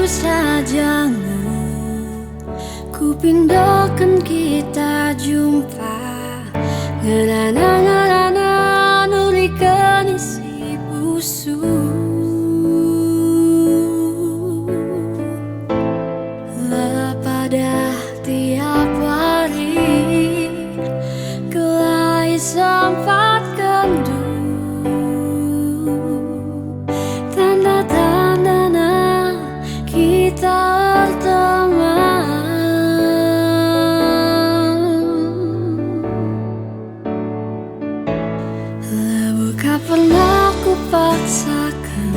saja ku pindahkan kita jumpa ngerana nurikan isi busu lah pada tiap hari kelai sempat kendu tanda-tanda kita berteman lah bukan pernah ku paksakan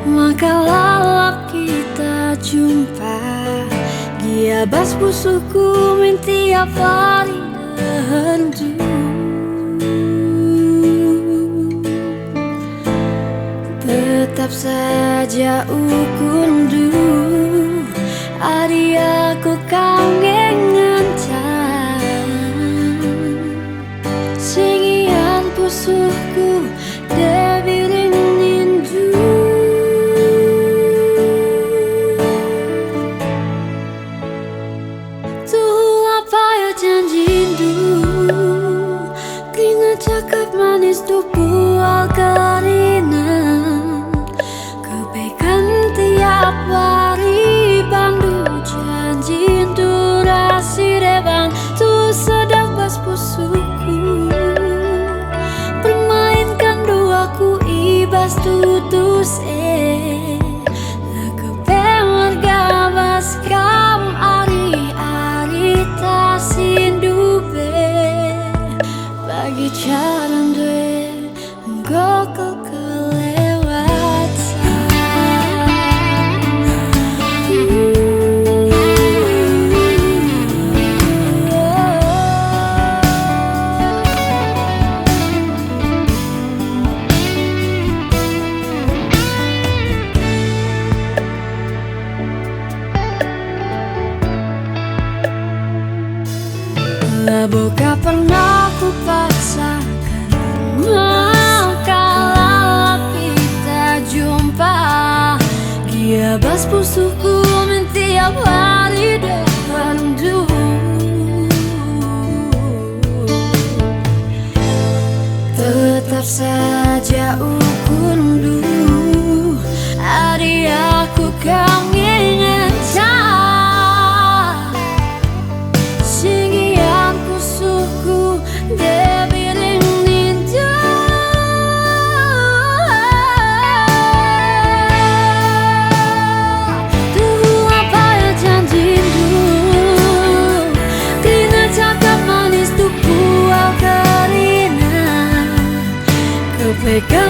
maka lalap kita jumpa giabas busuku min tiap hari hendu tetap saja ukundu ari aku kangen ngancan singian pusuhku debiring nindu tuh apa ya janjindu kena cakap manis tuh bual karina tiap hari bandu janji durasi rebang tu sedang bas pusuku permainkan duaku ibas tutus lagu pemerga bas kam ari tasindu be bagi caran due gokok bukan pernah ku paksakan kalau kita jumpa giabas pusuku min tiap hari dehandu tetap saja ukundu hari aku kangen debiring nindu tuh apa ya janjindu kena cakap manis tuh buah karina kepegang